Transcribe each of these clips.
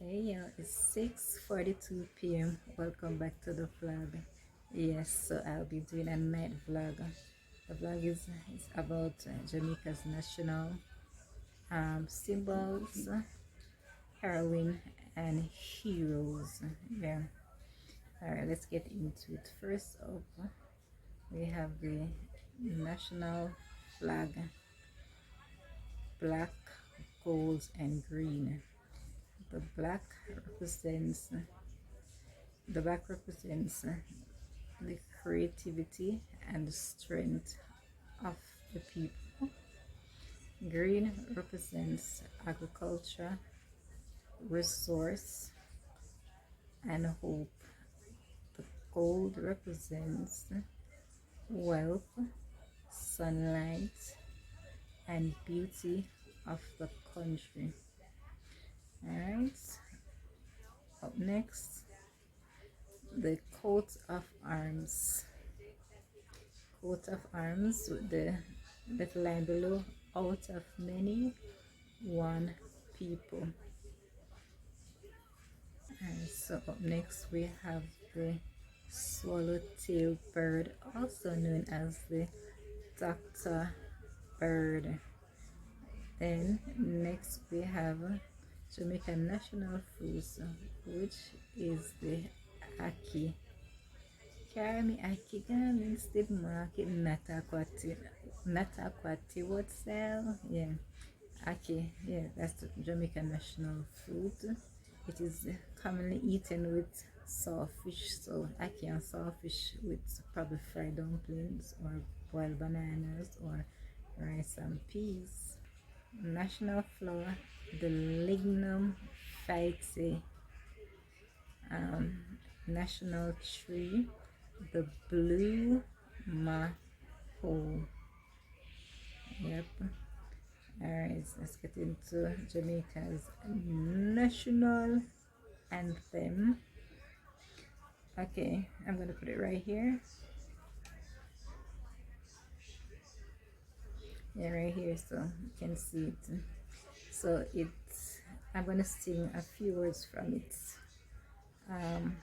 Hey y'all, it's 6:42 p.m. Welcome back to the vlog. Yes, so I'll be doing a night vlog. The vlog is about Jamaica's national symbols, heroine, and heroes. Yeah. Alright, let's get into it. First up, we have the national flag, black, gold, and green. The black represents the black represents the creativity and the strength of the people. Green represents agriculture, resource, and hope. The gold represents wealth, sunlight, and beauty of the country. Alright, up next, the coat of arms. Coat of arms with the little line below, out of many, one people. And so up next we have the swallowtail bird, also known as the doctor bird. Then next we have Jamaican national fruit, which is the ackee. Carry ackee gum instead market natakwati what sell? Yeah. Ackee, yeah, that's the Jamaican national fruit. It is commonly eaten with sawfish, so ackee and sawfish with probably fried dumplings or boiled bananas or rice and peas. National flower, the lignum vitae. National tree, the blue maple. Yep. Alright, let's get into Jamaica's national anthem. Okay, I'm gonna put it right here. Yeah, right here, so you can see it. So I'm gonna sing a few words from it. Um,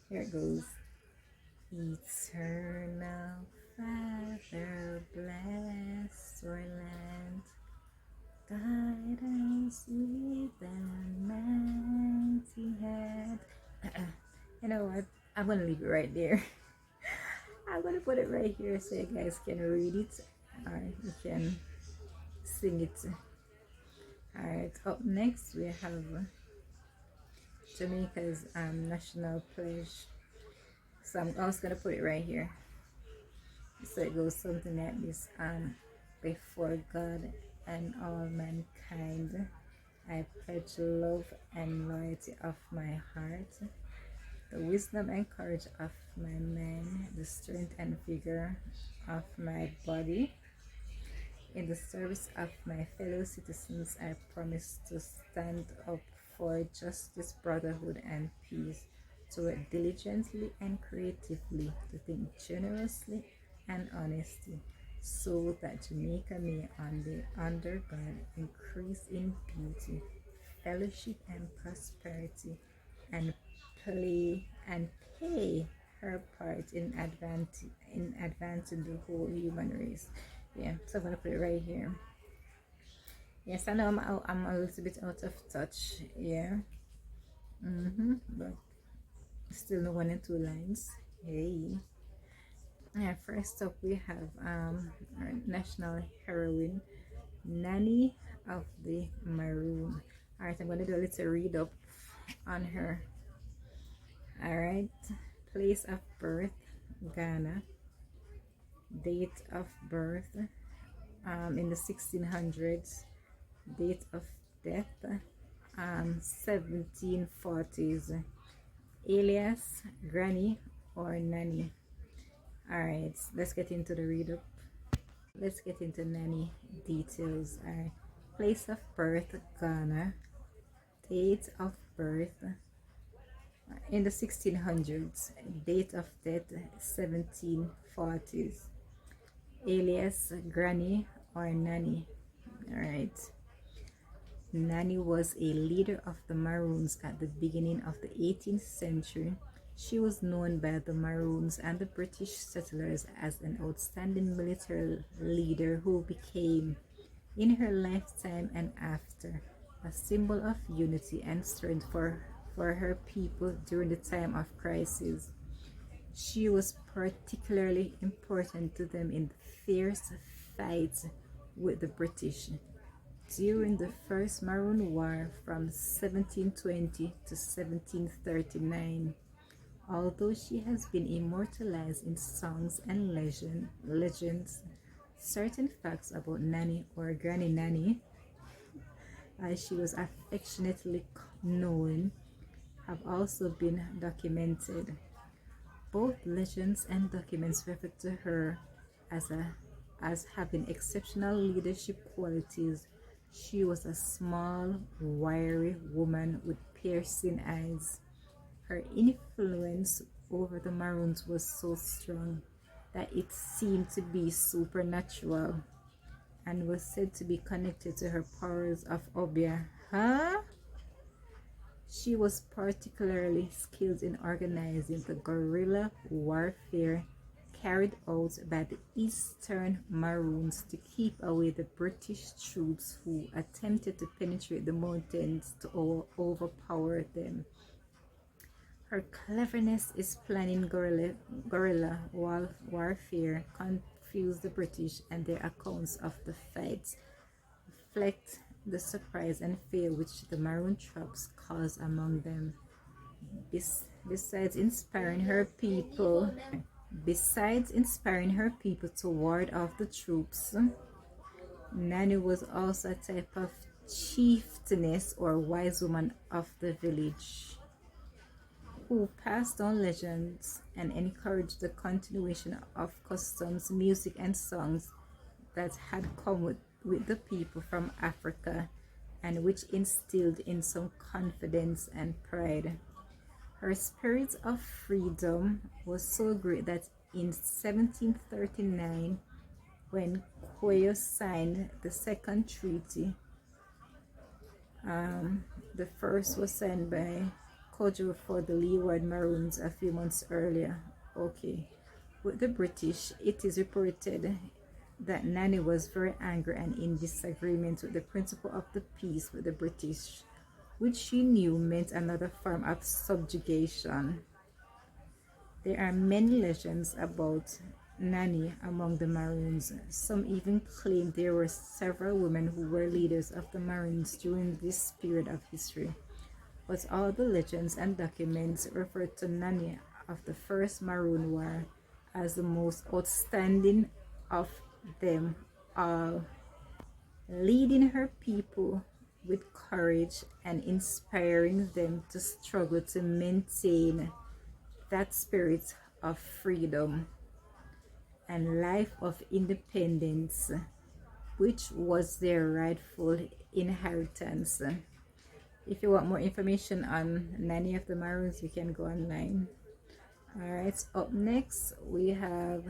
Here it goes. Eternal Father, bless our land. Guide us with an mighty hand. You know what? I'm gonna leave it right there. I'm gonna put it right here so you guys can read it or you can sing it. Alright, up next we have Jamaica's national pledge. So I'm also gonna put it right here. So it goes something like this. Before God and all mankind, I pledge love and loyalty of my heart, the wisdom and courage of my mind, the strength and vigor of my body. In the service of my fellow citizens, I promise to stand up for justice, brotherhood, and peace, to work diligently and creatively, to think generously and honestly, so that Jamaica may under God increase in beauty, fellowship, and prosperity, and pay her part in advancing the whole human race. Yeah, so I'm gonna put it right here. Yes, I know I'm a little bit out of touch. Yeah. But still no 1 and 2 lines. Hey. Yeah, first up we have our national heroine, Nanny of the Maroon. Alright, I'm gonna do a little read up on her. Alright. Place of birth, Ghana. Date of birth, in the 1600s. Date of death, 1740s. Alias, Granny or Nanny. Alright, let's get into the read up. Let's get into Nanny details. Alright, place of birth, Ghana. Date of birth, in the 1600s. Date of death, 1740s. Alias, Granny or Nanny. Alright. Nanny was a leader of the Maroons at the beginning of the 18th century. She was known by the Maroons and the British settlers as an outstanding military leader who became, in her lifetime and after, a symbol of unity and strength for her people during the time of crisis. She was particularly important to them in the fierce fights with the British during the First Maroon War from 1720 to 1739. Although she has been immortalized in songs and legends, certain facts about Nanny or Granny Nanny, as she was affectionately known, have also been documented. Both legends and documents refer to her as having exceptional leadership qualities. She was a small, wiry woman with piercing eyes. Her influence over the Maroons was so strong that it seemed to be supernatural and was said to be connected to her powers of Obia. Huh? She was particularly skilled in organizing the guerrilla warfare carried out by the Eastern Maroons to keep away the British troops who attempted to penetrate the mountains to overpower them. Her cleverness in planning guerrilla warfare confused the British, and their accounts of the fights reflect the surprise and fear which the Maroon troops caused among them. Besides inspiring her people to ward off the troops, Nanny was also a type of chieftainess or wise woman of the village, who passed on legends and encouraged the continuation of customs, music, and songs that had come with the people from Africa, and which instilled in some confidence and pride. Her spirit of freedom was so great that in 1739, when Quayo signed the second treaty, the first was signed by Kojo for the Leeward Maroons a few months earlier. Okay. With the British, it is reported that Nanny was very angry and in disagreement with the principle of the peace with the British, which she knew meant another form of subjugation. There are many legends about Nanny among the Maroons. Some even claim there were several women who were leaders of the Maroons during this period of history. But all the legends and documents refer to Nanny of the First Maroon War as the most outstanding of them all, leading her people with courage and inspiring them to struggle to maintain that spirit of freedom and life of independence, which was their rightful inheritance. If you want more information on Nanny of the Maroons, you can go online. Alright, up next we have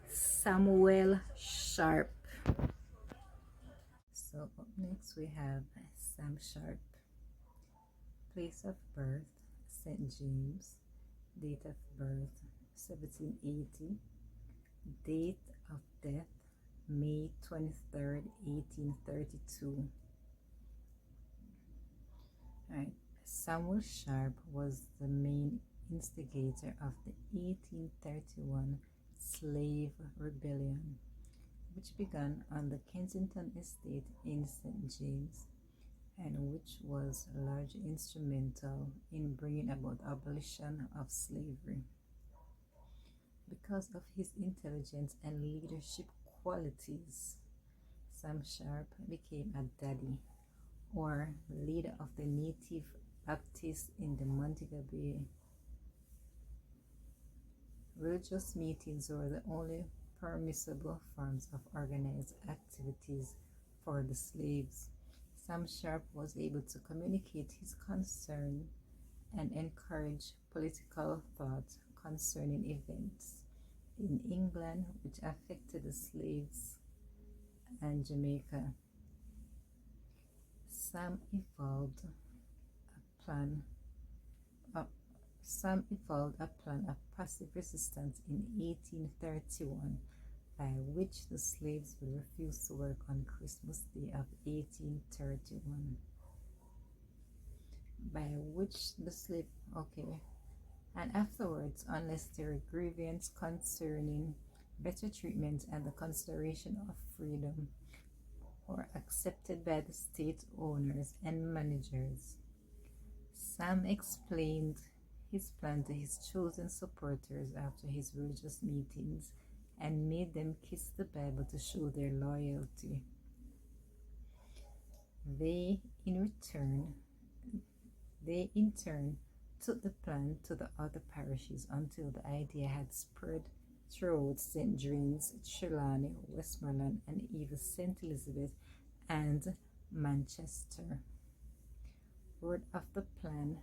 Samuel Sharp. So up next we have Sam Sharp. Place of birth, St. James. Date of birth, 1780. Date of death, May 23rd, 1832. Alright, Samuel Sharp was the main instigator of the 1831 slave rebellion, which began on the Kensington estate in St. James, and which was largely instrumental in bringing about the abolition of slavery. Because of his intelligence and leadership qualities, Sam Sharp became a daddy, or leader of the Native Baptists in the Montego Bay. Religious meetings were the only permissible forms of organized activities for the slaves. Sam Sharp was able to communicate his concern and encourage political thought concerning events in England which affected the slaves and Jamaica. Sam evolved a plan. Uh, Sam evolved a plan of passive resistance in 1831, by which the slaves would refuse to work on Christmas Day of 1831. By which the slave, okay, and afterwards, unless there were grievances concerning better treatment and the consideration of freedom, or accepted by the state owners and managers. Sam explained his plan to his chosen supporters after his religious meetings and made them kiss the Bible to show their loyalty. They in turn took the plan to the other parishes until the idea had spread throughout St. James, Trelawney, Westmoreland, and even St. Elizabeth and Manchester. Word of the plan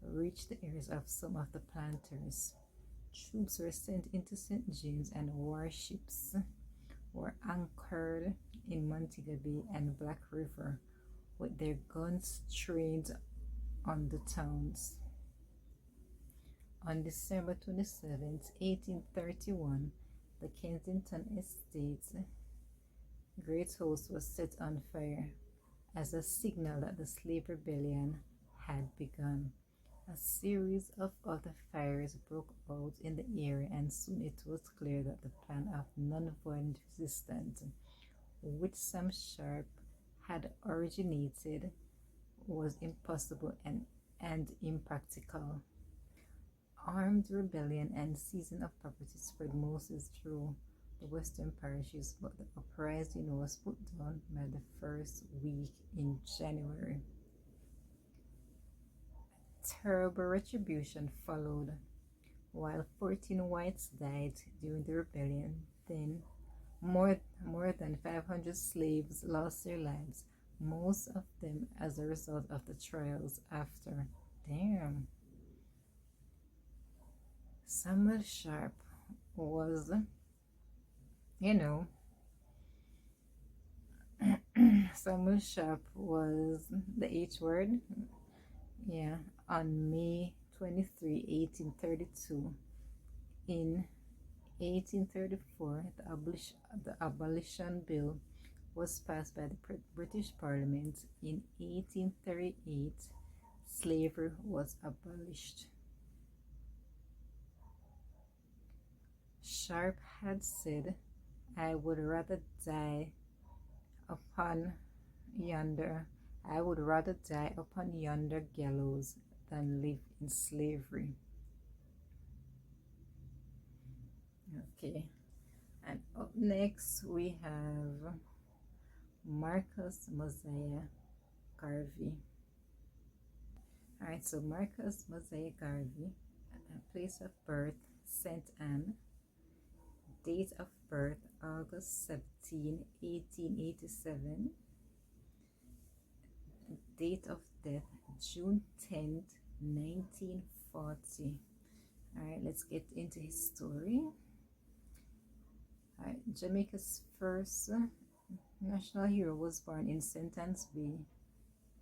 reached the ears of some of the planters. Troops were sent into St. James and warships were anchored in Montego Bay and Black River with their guns trained on the towns. On December 27, 1831, the Kensington Estates Great House was set on fire as a signal that the slave rebellion had begun. A series of other fires broke out in the area, and soon it was clear that the plan of non-violent resistance, which Sam Sharp had originated, was impossible and impractical. Armed rebellion and seizing of property spread mostly through the western parishes, but the uprising was put down by the first week in January. Terrible retribution followed. While 14 whites died during the rebellion, then more than 500 slaves lost their lives, most of them as a result of the trials after. Damn. Samuel Sharp was, Samuel Sharp was the H word. Yeah, on May 23, 1832. In 1834, the Abolition Bill was passed by the British Parliament. In 1838, slavery was abolished. Sharp had said, I would rather die upon yonder gallows than live in slavery. Okay, and up next we have Marcus Mosiah Garvey. Alright, so Marcus Mosiah Garvey, place of birth St. Anne, date of birth August 17, 1887, date of death June 10th, 1940. Alright, let's get into his story. Alright, Jamaica's first national hero was born in St. Anne's Bay,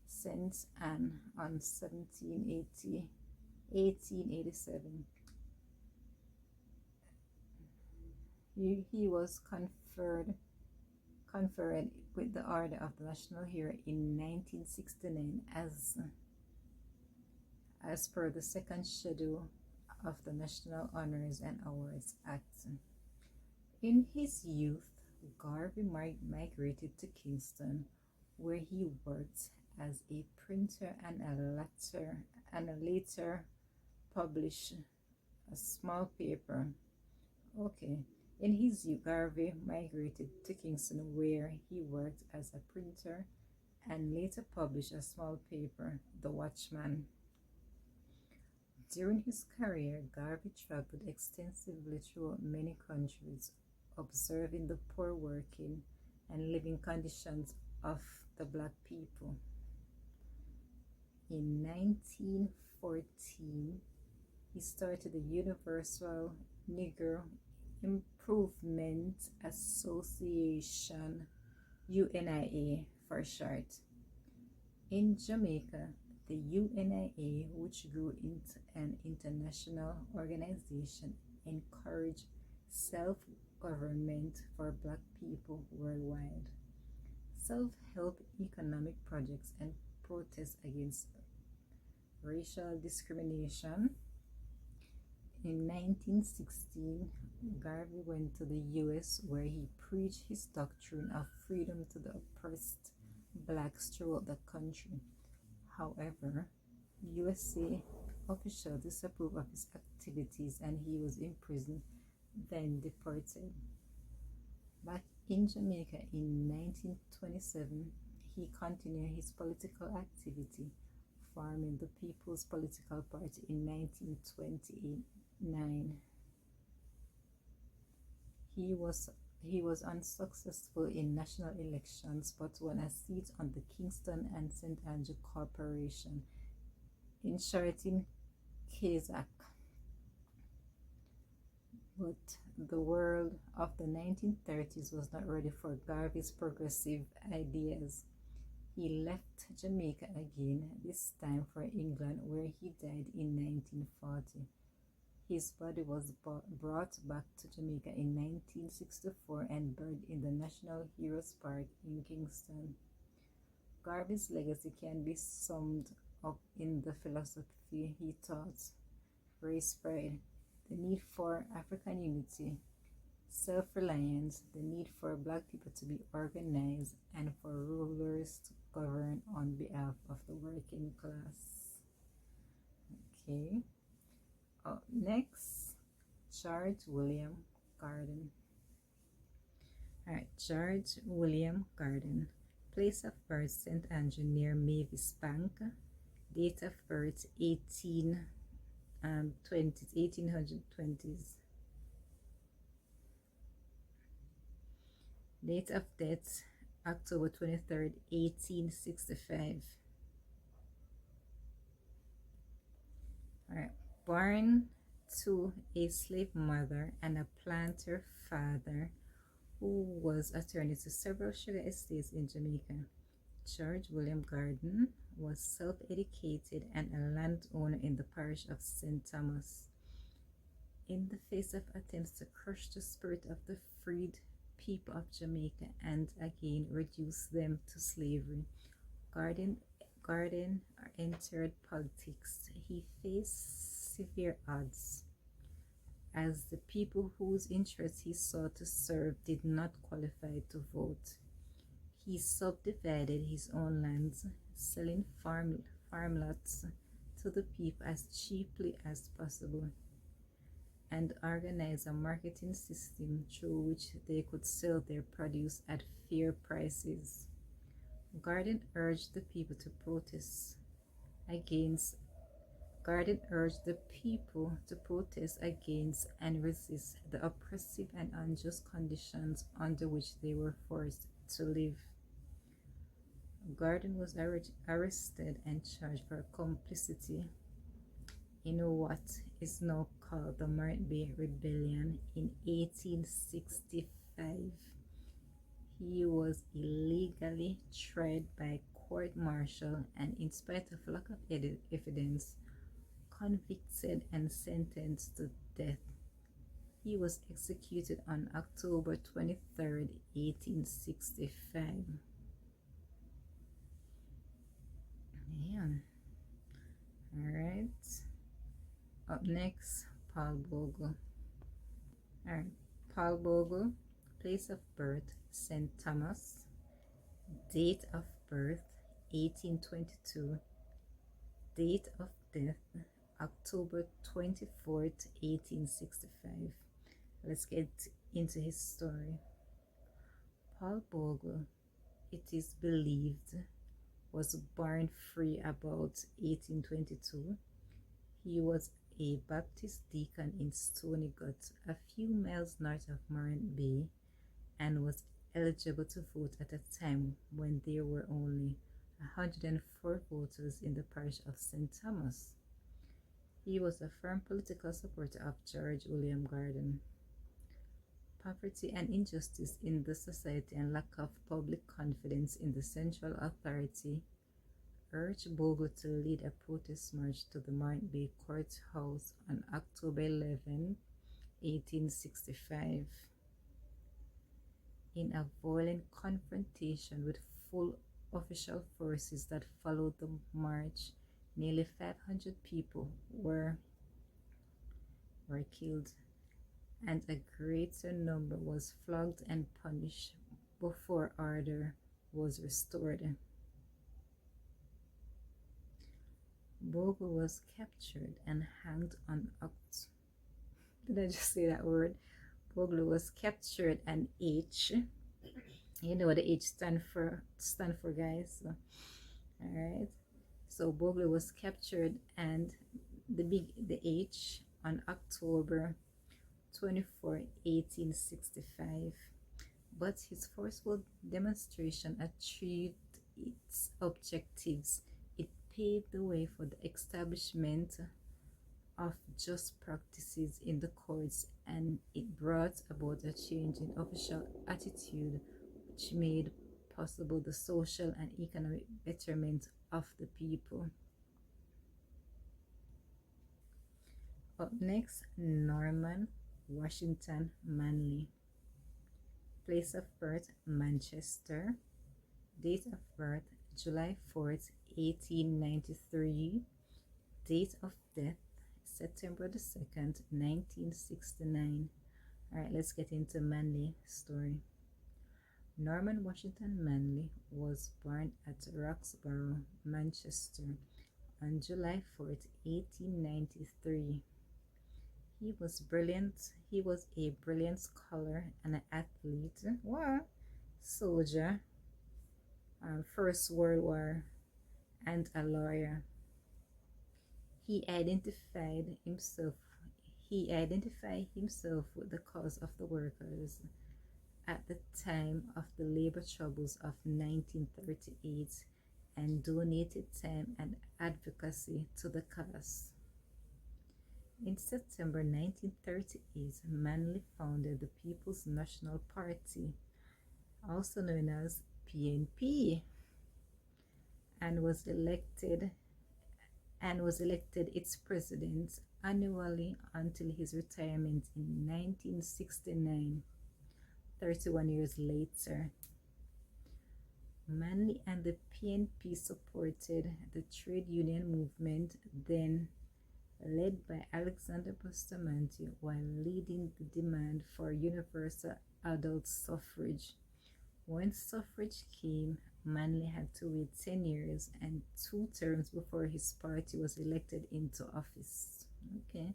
St. Anne, on 1887. He was conferred with the Order of the National Hero in 1969 as per the second schedule of the National Honors and Awards Act. In his youth, Garvey migrated to Kingston, where he worked as a printer and later published a small paper. Okay. In his youth, Garvey migrated to Kingston, where he worked as a printer and later published a small paper, The Watchman. During his career, Garvey traveled extensively throughout many countries, observing the poor working and living conditions of the black people. In 1914, he started the Universal Negro Improvement Association, UNIA for short. In Jamaica, the UNIA, which grew into an international organization, encouraged self-government for Black people worldwide. Self-help economic projects and protests against racial discrimination. In 1916, Garvey went to the US where he preached his doctrine of freedom to the oppressed blacks throughout the country. However, USA officials disapproved of his activities and he was imprisoned, then deported. Back in Jamaica in 1927, he continued his political activity, forming the People's Political Party in 1929. He was unsuccessful in national elections but won a seat on the Kingston and St. Andrew Corporation in Sheraton, Kazakh. But the world of the 1930s was not ready for Garvey's progressive ideas. He left Jamaica again, this time for England, where he died in 1940. His body was brought back to Jamaica in 1964 and buried in the National Heroes Park in Kingston. Garvey's legacy can be summed up in the philosophy he taught: race pride, the need for African unity, self-reliance, the need for Black people to be organized, and for rulers to govern on behalf of the working class. Okay. Up next, George William Garden. Alright, George William Garden. Place of birth, St. Andrew near Mavis Bank. Date of birth, 1820s. Date of death, October 23rd, 1865. Alright. Born to a slave mother and a planter father who was attorney to several sugar estates in Jamaica, George William Garden was self-educated and a landowner in the parish of St. Thomas. In the face of attempts to crush the spirit of the freed people of Jamaica and again reduce them to slavery, Garden entered politics. He faced severe odds, as the people whose interests he sought to serve did not qualify to vote. He subdivided his own lands, selling farm lots to the people as cheaply as possible, and organized a marketing system through which they could sell their produce at fair prices. Garden urged the people to protest against and resist the oppressive and unjust conditions under which they were forced to live. Garden was arrested and charged for complicity in what is now called the Morant Bay Rebellion in 1865. He was illegally tried by court-martial and, in spite of lack of evidence, convicted and sentenced to death. He was executed on October 23rd, 1865. Yeah. Alright. Up next, Paul Bogle. Alright. Paul Bogle. Place of birth, St. Thomas. Date of birth, 1822. Date of death, October 24th, 1865. Let's get into his story. Paul Bogle, it is believed, was born free about 1822. He was a Baptist deacon in Stony Gut, a few miles north of Morant Bay, and was eligible to vote at a time when there were only 104 voters in the parish of St. Thomas. He was a firm political supporter of George William Garden. Poverty and injustice in the society and lack of public confidence in the central authority urged Bogle to lead a protest march to the Martin Bay Courthouse on October 11, 1865. In a violent confrontation with full official forces that followed the march, nearly 500 people were killed, and a greater number was flogged and punished before order was restored. Bogle was captured and hanged on Did I just say that word? Bogle was captured and you know what the H stand for guys. So, all right. So Bogle was captured and the H on October 24, 1865. But his forceful demonstration achieved its objectives. It paved the way for the establishment of just practices in the courts, and it brought about a change in official attitude which made possible the social and economic betterment of the people. Up next, Norman Washington Manley. Place of birth, Manchester. Date of birth, July 4th, 1893. Date of death, September 2nd, 1969. Alright, let's get into Manley's story. Norman Washington Manley was born at Roxborough, Manchester on July 4th, 1893. He was a brilliant scholar and an athlete, soldier, First World War, and a lawyer. He identified himself with the cause of the workers at the time of the labor troubles of 1938 and donated time and advocacy to the cause. In September 1938, Manley founded the People's National Party, also known as PNP, and was elected its president annually until his retirement in 1969, 31 years later. Manley and the PNP supported the trade union movement, then led by Alexander Bustamante, while leading the demand for universal adult suffrage. When suffrage came, Manley had to wait 10 years and 2 terms before his party was elected into office. Okay.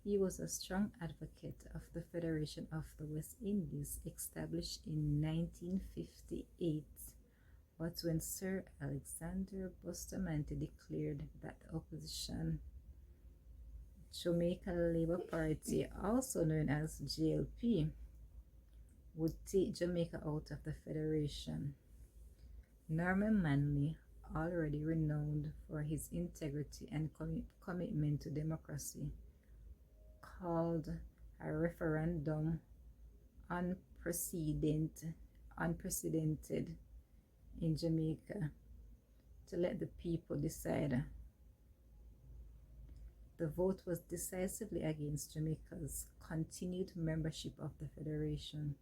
He was a strong advocate of the Federation of the West Indies, established in 1958. But when Sir Alexander Bustamante declared that the opposition Jamaica Labour Party, also known as JLP, would take Jamaica out of the Federation, Norman Manley, already renowned for his integrity and commitment to democracy, called a referendum unprecedented in Jamaica to let the people decide. The vote was decisively against Jamaica's continued membership of the Federation.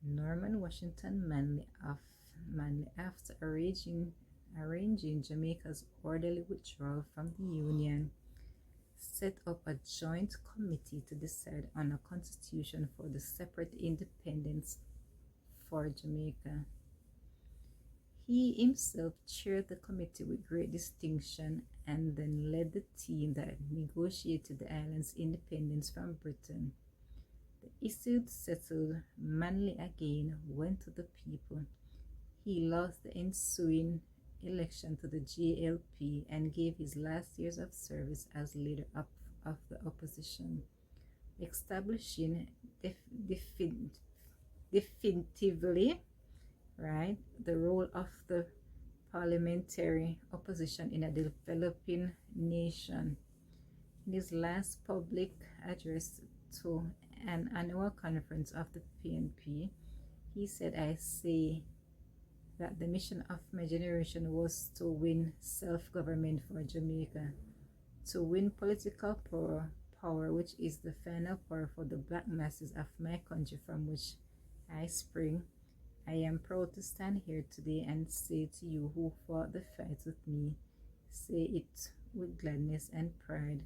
Norman Washington Manley, after arranging Jamaica's orderly withdrawal from the Union, set up a joint committee to decide on a constitution for the separate independence for Jamaica. He himself chaired the committee with great distinction and then led the team that negotiated the island's independence from Britain. The issue settled, Manley again went to the people. He lost the ensuing election to the JLP and gave his last years of service as leader of the opposition, establishing definitively the role of the parliamentary opposition in a developing nation. In his last public address to an annual conference of the PNP, he said, I say that the mission of my generation was to win self-government for Jamaica, to win political power, which is the final power for the black masses of my country from which I spring. I am proud to stand here today and say to you who fought the fight with me, say it with gladness and pride.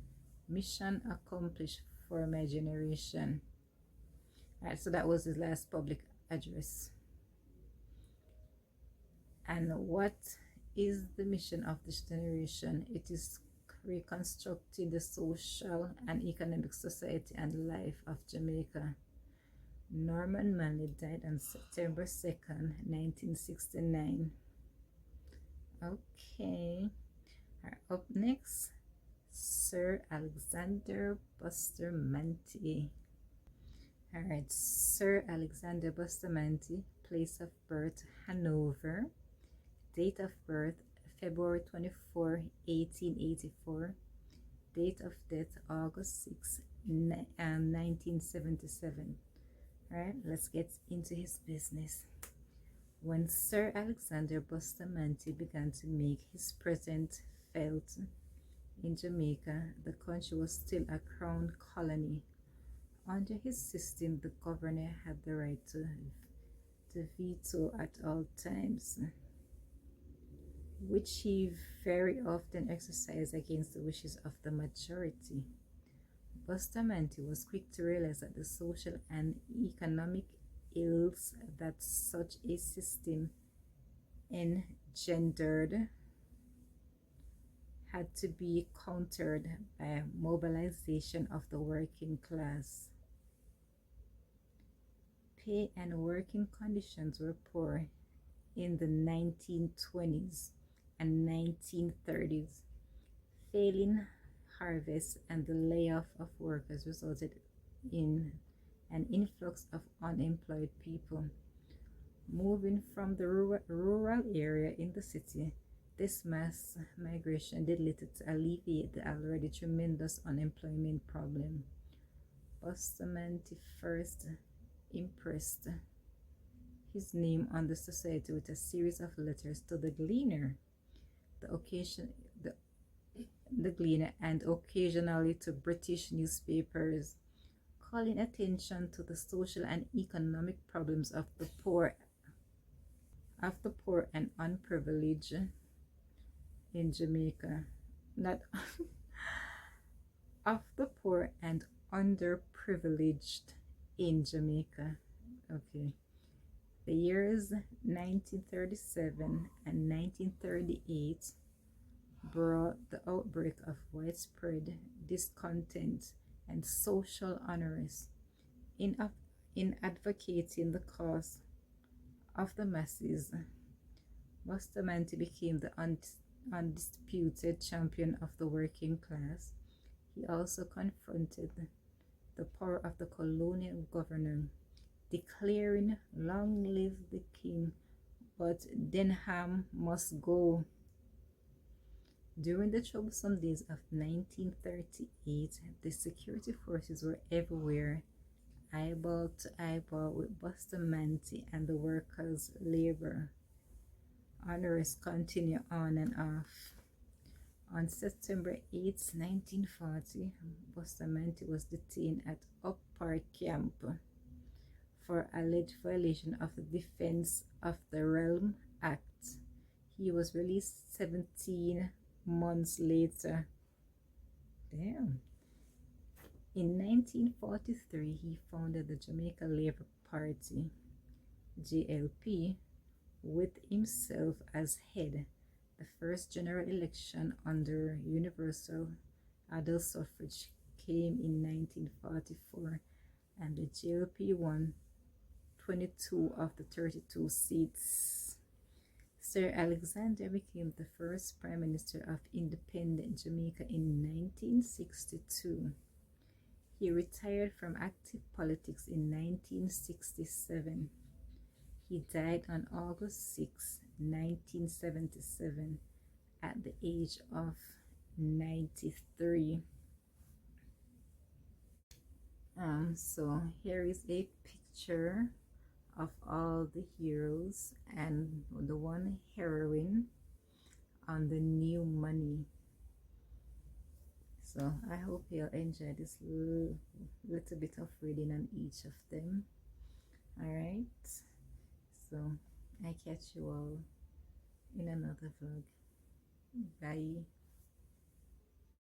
Mission accomplished for my generation. Alright, so that was his last public address. And what is the mission of this generation? It is reconstructing the social and economic society and life of Jamaica. Norman Manley died on September 2nd, 1969. Okay. Up next, Sir Alexander Bustamante. Alright, Sir Alexander Bustamante, place of birth Hanover, date of birth February 24, 1884, date of death August 6, 1977. Alright, let's get into his business. When Sir Alexander Bustamante began to make his presence felt in Jamaica, the country was still a crown colony. Under his system, the governor had the right to veto at all times, which he very often exercised against the wishes of the majority. Bustamante was quick to realize that the social and economic ills that such a system engendered had to be countered by mobilization of the working class. Pay and working conditions were poor in the 1920s and 1930s. Failing harvest and the layoff of workers resulted in an influx of unemployed people. Moving from the rural area in the city, this mass migration did little to alleviate the already tremendous unemployment problem. Bustamante first impressed his name on the society with a series of letters to the Gleaner, the Gleaner, and occasionally to British newspapers, calling attention to the social and economic problems of the poor and unprivileged in Jamaica. Not of the poor and underprivileged in Jamaica. Okay. The years 1937 and 1938 brought the outbreak of widespread discontent and social unrest. In advocating the cause of the masses, Bustamante became the undisputed champion of the working class. He also confronted the power of the colonial governor, declaring, "Long live the king, but Denham must go." During the troublesome days of 1938, the security forces were everywhere, eyeball to eyeball with Bustamante and the workers' labor. Unrest continued on and off. On September 8, 1940, Bustamante was detained at Up Park Camp for alleged violation of the Defense of the Realm Act. He was released 17 months later. Damn. In 1943, he founded the Jamaica Labour Party, JLP, with himself as head. The first general election under universal adult suffrage came in 1944, and the JLP won 22 of the 32 seats. Sir Alexander became the first Prime Minister of independent Jamaica in 1962. He retired from active politics in 1967. He died on August 6, 1977, at the age of 93. So here is a picture of all the heroes and the one heroine on the new money. So I hope you'll enjoy this little bit of reading on each of them. All right, so I catch you all in another vlog. Bye.